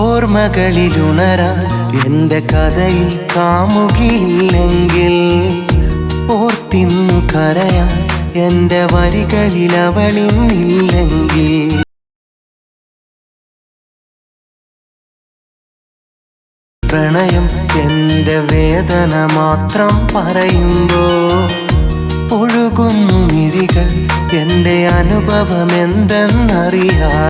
ഓർമ്മകളിലുണരാൻ എൻ്റെ കഥയിൽ കാമുകിയില്ലെങ്കിൽ, ഓർത്തിന്നു കരയാൻ എൻ്റെ വരികളിൽ അവളിന്നില്ലെങ്കിൽ. പ്രണയം എൻ്റെ വേദന മാത്രം പറയുമ്പോൾ ഒഴുകുന്നു മിഴികൾ എൻ്റെ അനുഭവം എന്തെന്നറിയാൻ.